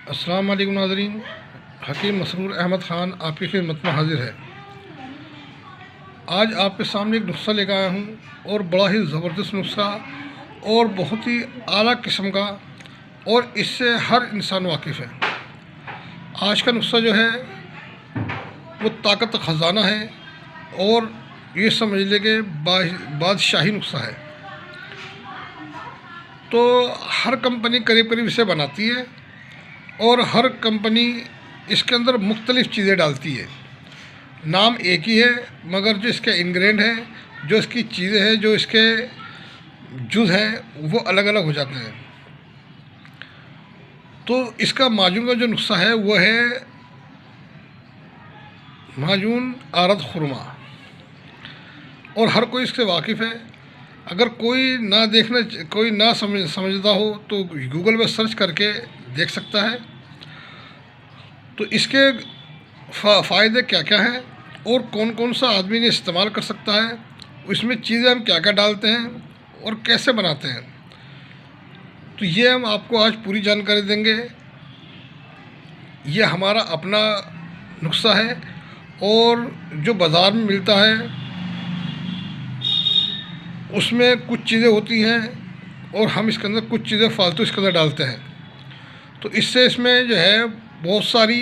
अस्सलाम वालेकुम नाज़रीन। हकीम मसरूर अहमद ख़ान आपकी खिदमत में हाज़िर है। आज आपके सामने एक नुस्ख़ा लेकर आया हूँ और बड़ा ही ज़बरदस्त नुस्ख़ा और बहुत ही आला किस्म का, और इससे हर इंसान वाकिफ़ है। आज का नुस्ख़ा जो है वो ताकत का ख़जाना है और ये समझ ले कि बादशाही नुस्ख़ा है। तो हर कंपनी करीब करीब इसे बनाती है और हर कंपनी इसके अंदर मुख्तलिफ़ चीज़ें डालती है। नाम एक ही है मगर जो इसके इंग्रेडिएंट हैं, जो इसकी चीज़ें हैं, जो इसके जुज़ हैं, वो अलग अलग हो जाते हैं। तो इसका माजून का जो नुस्ख़ा है वो है माजून आरद खुरमा, और हर कोई इससे वाकिफ़ है। अगर कोई ना समझता हो तो गूगल पर सर्च करके देख सकता है। तो इसके फ़ायदे क्या क्या हैं और कौन कौन सा आदमी ने इस्तेमाल कर सकता है, इसमें चीज़ें हम क्या क्या डालते हैं और कैसे बनाते हैं, तो ये हम आपको आज पूरी जानकारी देंगे। ये हमारा अपना नुस्ख़ा है और जो बाज़ार में मिलता है उसमें कुछ चीज़ें होती हैं और हम इसके अंदर कुछ चीज़ें फालतू इसके अंदर डालते हैं। तो इससे इसमें जो है बहुत सारी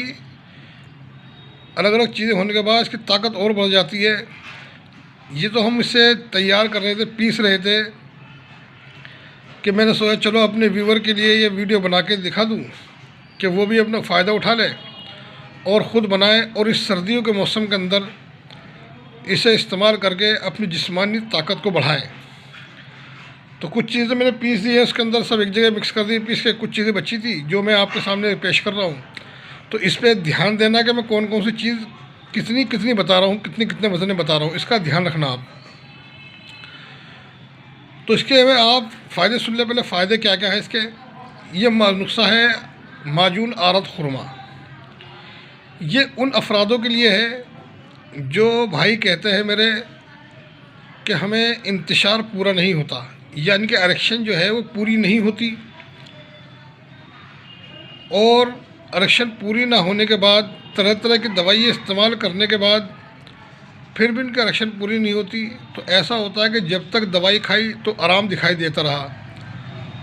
अलग अलग चीज़ें होने के बाद इसकी ताकत और बढ़ जाती है। ये तो हम इसे तैयार कर रहे थे, पीस रहे थे कि मैंने सोचा चलो अपने व्यूवर के लिए ये वीडियो बना के दिखा दूँ कि वो भी अपना फ़ायदा उठा ले और ख़ुद बनाए, और इस सर्दियों के मौसम के अंदर इसे इस्तेमाल करके अपनी जिस्मानी ताकत को बढ़ाएं। तो कुछ चीज़ें मैंने पीस दी है, उसके अंदर सब एक जगह मिक्स कर दी, पीस के कुछ चीज़ें बची थी जो मैं आपके सामने पेश कर रहा हूँ। तो इस पर ध्यान देना कि मैं कौन कौन सी चीज़ कितनी कितनी बता रहा हूँ, कितने वज़न में बता रहा हूँ, इसका ध्यान रखना आप। तो इसके में आप फ़ायदे सुन ले। पहले फ़ायदे क्या क्या है इसके। ये नुस्ख़ा है माजून आरद खुरमा। ये उन अफरादों के लिए है जो भाई कहते हैं मेरे कि हमें इंतशार पूरा नहीं होता, यानी कि एरेक्शन जो है वो पूरी नहीं होती, और एरेक्शन पूरी ना होने के बाद तरह तरह की दवाइयाँ इस्तेमाल करने के बाद फिर भी उनकी एरेक्शन पूरी नहीं होती। तो ऐसा होता है कि जब तक दवाई खाई तो आराम दिखाई देता रहा,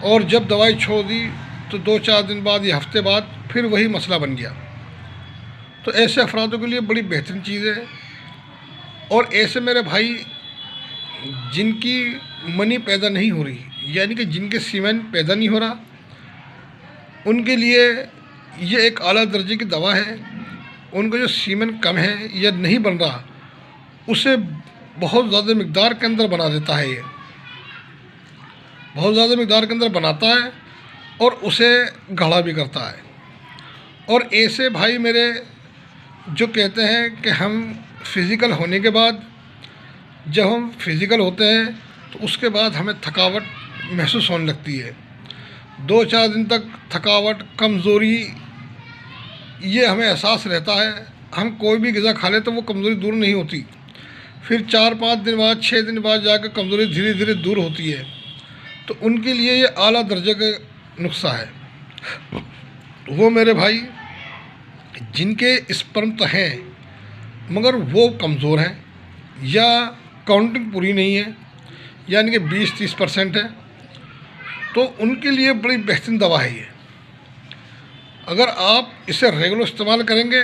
और जब दवाई छोड़ दी तो 2-4 दिन बाद या हफ्ते बाद फिर वही मसला बन गया। तो ऐसे अफरादों के लिए बड़ी बेहतरीन चीज़ है। और ऐसे मेरे भाई जिनकी मनी पैदा नहीं हो रही, यानी कि जिनके सीमेन पैदा नहीं हो रहा, उनके लिए ये एक आला दर्जे की दवा है। उनका जो सीमेन कम है या नहीं बन रहा, उसे बहुत ज़्यादा मिक़दार के अंदर बना देता है। ये बहुत ज़्यादा मिक़दार के अंदर बनाता है और उसे गाढ़ा भी करता है। और ऐसे भाई मेरे जो कहते हैं कि हम फ़िज़िकल होने के बाद, जब हम फिज़िकल होते हैं तो उसके बाद हमें थकावट महसूस होने लगती है। 2-4 दिन तक थकावट, कमज़ोरी, ये हमें एहसास रहता है। हम कोई भी ग़िज़ा खा लें तो वो कमज़ोरी दूर नहीं होती। फिर 4-5 दिन बाद, 6 दिन बाद जाकर कमज़ोरी धीरे धीरे दूर होती है। तो उनके लिए ये आला दर्जे का नुस्ख़ा है। वो मेरे भाई जिनके स्पर्म तो हैं मगर वो कमज़ोर हैं या काउंटिंग पूरी नहीं है, यानी कि 20-30% है, तो उनके लिए बड़ी बेहतरीन दवा है ये। अगर आप इसे रेगुलर इस्तेमाल करेंगे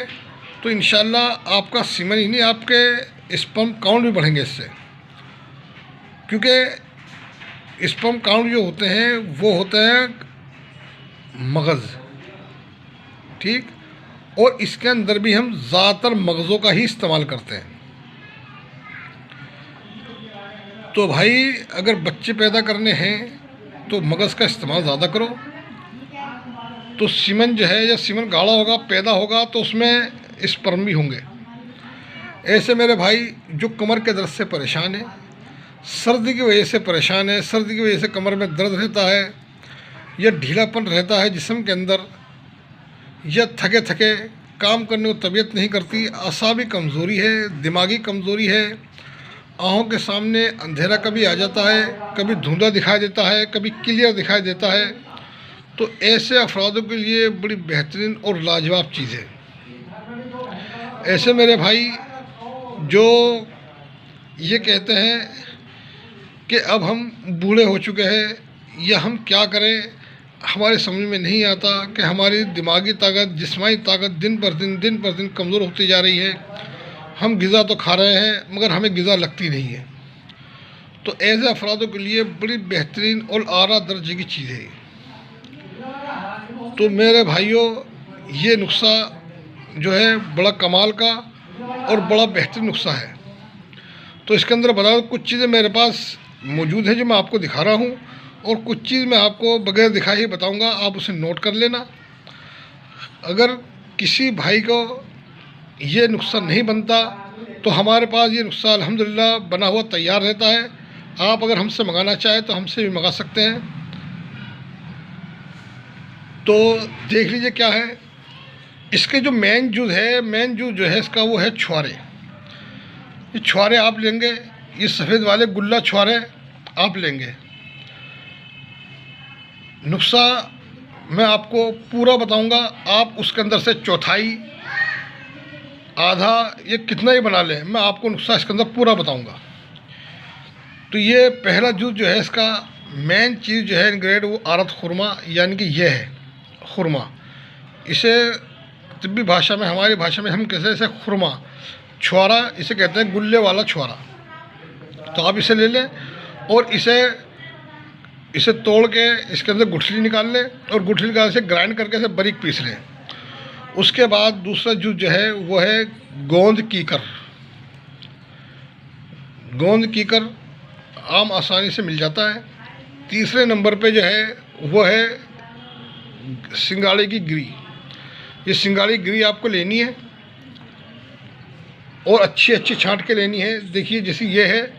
तो इंशाल्लाह आपका सीमन ही नहीं, आपके स्पर्म काउंट भी बढ़ेंगे इससे। क्योंकि स्पर्म काउंट जो होते हैं वो होते हैं मगज़, ठीक, और इसके अंदर भी हम ज़्यादातर मगज़ों का ही इस्तेमाल करते हैं। तो भाई अगर बच्चे पैदा करने हैं तो मगज़ का इस्तेमाल ज़्यादा करो, तो सीमन जो है या सीमन गाढ़ा होगा, पैदा होगा, तो उसमें स्पर्म भी होंगे। ऐसे मेरे भाई जो कमर के दर्द से परेशान है, सर्दी की वजह से परेशान है, सर्दी की वजह से कमर में दर्द रहता है या ढीलापन रहता है जिस्म के अंदर, या थके थके काम करने को तबीयत नहीं करती, असाबी कमज़ोरी है, दिमागी कमज़ोरी है, आँखों के सामने अंधेरा कभी आ जाता है, कभी धुंधला दिखाई देता है, कभी क्लियर दिखाई देता है, तो ऐसे अफरादों के लिए बड़ी बेहतरीन और लाजवाब चीज़ है। ऐसे मेरे भाई जो ये कहते हैं कि अब हम बूढ़े हो चुके हैं या हम क्या करें, हमारे समझ में नहीं आता कि हमारी दिमागी ताकत, जिस्मानी ताकत दिन पर दिन कमज़ोर होती जा रही है। हम ग़िज़ा तो खा रहे हैं मगर हमें ग़िज़ा लगती नहीं है। तो ऐसे अफरादों के लिए बड़ी बेहतरीन और आला दर्जे की चीज़ है। तो मेरे भाइयों, ये नुस्ख़ा जो है बड़ा कमाल का और बड़ा बेहतरीन नुस्ख़ा है। तो इसके अंदर बता दो, कुछ चीज़ें मेरे पास मौजूद हैं जो मैं आपको दिखा रहा हूँ, और कुछ चीज़ मैं आपको बगैर दिखाए ही बताऊँगा, आप उसे नोट कर लेना। अगर किसी भाई को ये नुस्ख़ा नहीं बनता तो हमारे पास ये नुस्ख़ा अल्हम्दुलिल्लाह बना हुआ तैयार रहता है। आप अगर हमसे मंगाना चाहें तो हमसे भी मंगा सकते हैं। तो देख लीजिए क्या है इसके जो मेन जूस है इसका, वो है छुआरे। ये छुआरे आप लेंगे, ये सफ़ेद वाले गुल्ला छुआरे आप लेंगे। नुस्ख़ा मैं आपको पूरा बताऊंगा, आप उसके अंदर से चौथाई, आधा, ये कितना ही बना लें, मैं आपको नुस्ख़ा इसके अंदर पूरा बताऊंगा। तो ये पहला जूस जो है, इसका मेन चीज़ जो है इंग्रेडिएंट, वो आरत खुरमा, यानी कि ये है खुरमा। इसे तिब्बी भाषा में, हमारी भाषा में हम कैसे, इसे खुरमा, छुआरा इसे कहते हैं, गुल्ले वाला छुआरा। तो आप इसे ले लें और इसे तोड़ के इसके अंदर गुठली निकाल लें, और गुठली निकाल से ग्राइंड करके इसे बारीक पीस लें। उसके बाद दूसरा जूस जो है वो है गोंद कीकर। गोंद कीकर आम आसानी से मिल जाता है। तीसरे नंबर पे जो है वो है सिंगाड़े की गिरी। ये सिंगाड़ी गिरी आपको लेनी है और अच्छी छांट के लेनी है। देखिए जैसे ये है,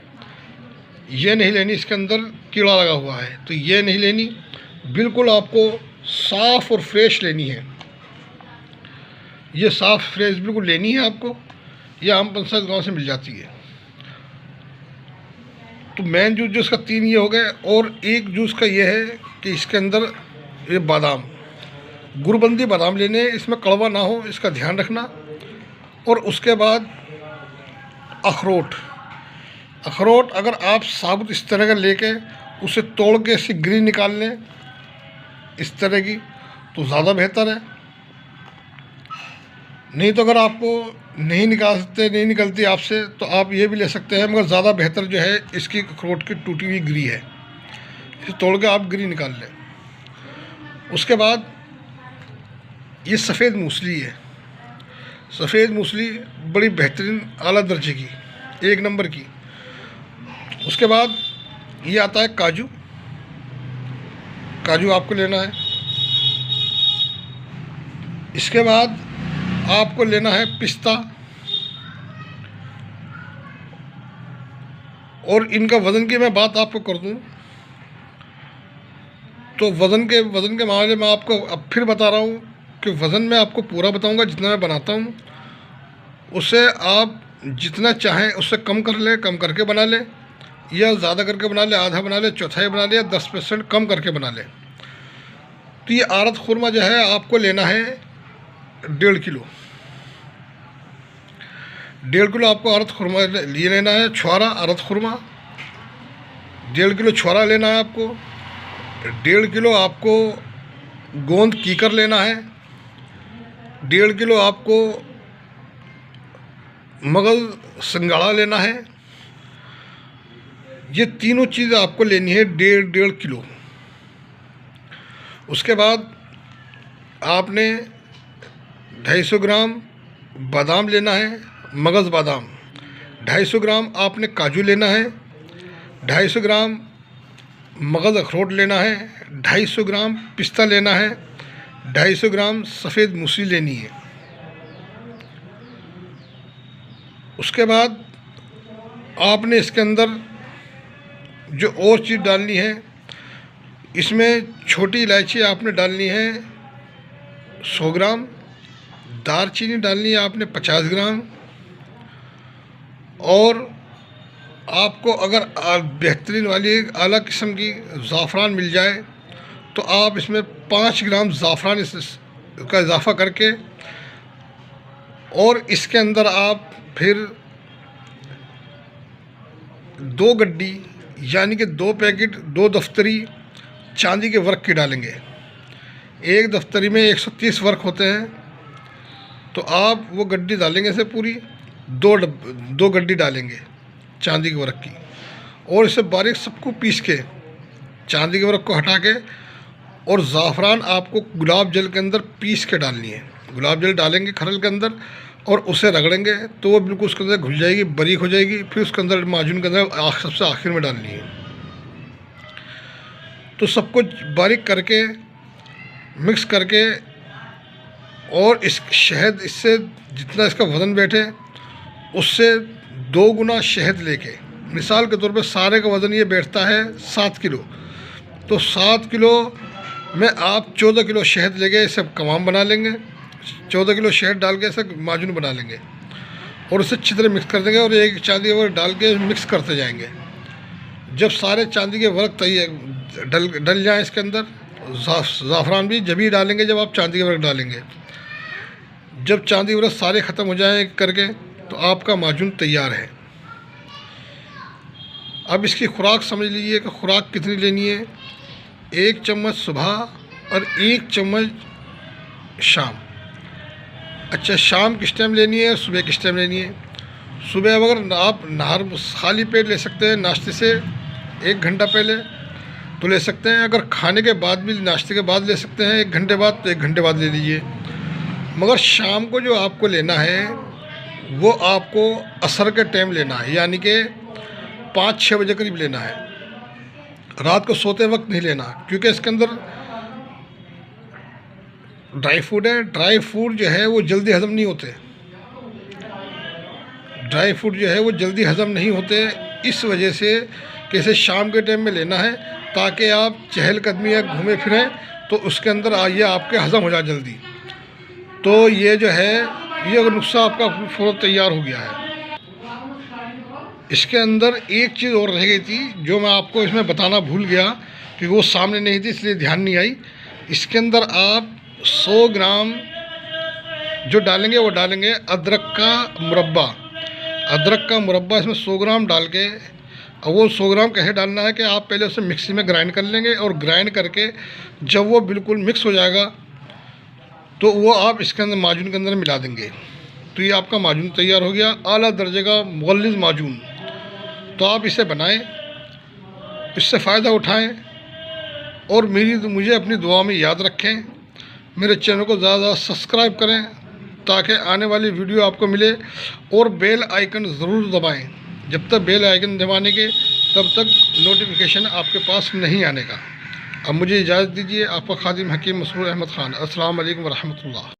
ये नहीं लेनी, इसके अंदर कीड़ा लगा हुआ है, तो ये नहीं लेनी। बिल्कुल आपको साफ़ और फ्रेश लेनी है। ये साफ़ फ्रेश बिल्कुल लेनी है आपको। ये आम पंचायत गाँव से मिल जाती है। तो मेन जूस जो इसका 3 ये हो गए, और एक जूस का ये है कि इसके अंदर ये बादाम, गुरबंदी बादाम लेने, इसमें कड़वा ना हो, इसका ध्यान रखना। और उसके बाद अखरोट अगर आप साबुत इस तरह का लेके उसे तोड़ के इसकी गिरी निकाल लें इस तरह की, तो ज़्यादा बेहतर है। नहीं तो अगर आपको नहीं निकलती आपसे, तो आप ये भी ले सकते हैं, मगर ज़्यादा बेहतर जो है इसकी अखरोट की टूटी हुई गिरी है। इसे तोड़ के आप गिरी निकाल लें। उसके बाद ये सफ़ेद मूसली है। सफ़ेद मूसली बड़ी बेहतरीन आला दर्जे की, 1 नंबर की। उसके बाद ये आता है काजू आपको लेना है। इसके बाद आपको लेना है पिस्ता, और इनका वज़न की मैं बात आपको कर दूं तो वज़न के मामले में आपको अब फिर बता रहा हूँ कि वज़न में आपको पूरा बताऊँगा जितना मैं बनाता हूँ। उससे आप जितना चाहें उससे कम कर लें, कम करके बना लें, या ज़्यादा करके बना लें, आधा बना लें, चौथाई बना लें, या 10% कम करके बना लें। तो ये आरत खुरमा जो है आपको लेना है 1.5 किलो। 1.5 किलो आपको आरत खुरमा लिए लेना है। छुआरा आरत खुरमा 1.5 किलो छुआरा लेना है आपको। 1.5 किलो आपको गोंद कीकर लेना है। 1.5 किलो आपको मगज़ सिंगाड़ा लेना है। ये तीनों चीज़ें आपको लेनी है 1.5 किलो। उसके बाद आपने 250 ग्राम बादाम लेना है, मगज़ बादाम। 250 ग्राम आपने काजू लेना है। 250 ग्राम मगज़ अखरोट लेना है। 250 ग्राम पिस्ता लेना है। 250 ग्राम सफ़ेद मूसली लेनी है। उसके बाद आपने इसके अंदर जो और चीज़ डालनी है, इसमें छोटी इलायची आपने डालनी है 100 ग्राम, दालचीनी डालनी है आपने 50 ग्राम, और आपको अगर बेहतरीन वाली आला किस्म की ज़ाफ़रान मिल जाए तो आप इसमें 5 ग्राम ज़ाफ़रान का इजाफ़ा करके और इसके अंदर आप फिर 2 गड्डी यानी कि 2 पैकेट 2 दफ्तरी चांदी के वर्क की डालेंगे। एक दफ्तरी में 130 वर्क होते हैं, तो आप वो गड्डी डालेंगे से पूरी 2 गड्डी डालेंगे चांदी के वर्क की, और इसे बारीक सबको पीस के चांदी के वर्क को हटा के, और ज़ाफ़रान आपको गुलाब जल के अंदर पीस के डालनी है। गुलाब जल डालेंगे खरल के अंदर और उसे रगड़ेंगे तो वो बिल्कुल उसके अंदर घुल जाएगी, बारीक हो जाएगी। फिर उसके अंदर माजून के अंदर सबसे आखिर में डालनी है। तो सब कुछ बारीक करके मिक्स करके, और इस शहद, इससे जितना इसका वज़न बैठे उससे 2 गुना शहद लेके, मिसाल के तौर पे सारे का वज़न ये बैठता है 7 किलो, तो 7 किलो में आप 14 किलो शहद लेके इसे कमाम बना लेंगे। 14 किलो शहद डाल के इसे माजून बना लेंगे और उसे अच्छी तरह मिक्स कर देंगे, और एक चांदी के वर्क डाल के मिक्स करते जाएंगे। जब सारे चांदी के वर्क तैयार डल जाएँ इसके अंदर, ज़ाफ़रान भी जब ही डालेंगे जब आप चांदी के वर्क डालेंगे। जब चांदी के वर्क सारे ख़त्म हो जाए करके, तो आपका माजून तैयार है। अब इसकी खुराक समझ लीजिए कि खुराक कितनी लेनी है। 1 चम्मच सुबह और 1 चम्मच शाम। अच्छा, शाम किस टाइम लेनी है और सुबह किस टाइम लेनी है? सुबह अगर आप नहर खाली पेट ले सकते हैं, नाश्ते से 1 घंटा पहले तो ले सकते हैं। अगर खाने के बाद भी, नाश्ते के बाद ले सकते हैं 1 घंटे बाद, तो 1 घंटे बाद ले लीजिए। मगर शाम को जो आपको लेना है वो आपको असर के टाइम लेना है, यानी कि 5-6 बजे करीब लेना है। रात को सोते वक्त नहीं लेना, क्योंकि इसके अंदर ड्राई फ्रूट है। ड्राई फ्रूट जो है वो जल्दी हज़म नहीं होते। ड्राई फ्रूट जो है वो जल्दी हज़म नहीं होते, इस वजह से कि इसे शाम के टाइम में लेना है, ताकि आप चहलकदमी या घूमे फिरें तो उसके अंदर आइए आपके हज़म हो जाए जल्दी। तो ये जो है, ये नुस्खा आपका फौरन तैयार हो गया है। इसके अंदर एक चीज़ और रह गई थी जो मैं आपको इसमें बताना भूल गया, क्योंकि वो सामने नहीं थी इसलिए ध्यान नहीं आई। इसके अंदर आप 100 ग्राम जो डालेंगे वो डालेंगे अदरक का मुरब्बा। अदरक का मुरब्बा इसमें 100 ग्राम डाल के, और वो 100 ग्राम कैसे डालना है कि आप पहले उसे मिक्सी में ग्राइंड कर लेंगे, और ग्राइंड करके जब वो बिल्कुल मिक्स हो जाएगा तो वो आप इसके अंदर माजून के अंदर मिला देंगे। तो ये आपका माजून तैयार हो गया, आला दर्जे का मुगल्लिज़ माजून। तो आप इसे बनाएं, इससे फ़ायदा उठाएं, और मुझे अपनी दुआ में याद रखें। मेरे चैनल को ज़्यादा सब्सक्राइब करें ताकि आने वाली वीडियो आपको मिले, और बेल आइकन ज़रूर दबाएं। जब तक बेल आइकन दबाने के, तब तक नोटिफिकेशन आपके पास नहीं आने का। अब मुझे इजाज़त दीजिए। आपका खादिम हकीम मसरूर अहमद ख़ान। अस्सलाम वालेकुम व रहमतुल्लाह।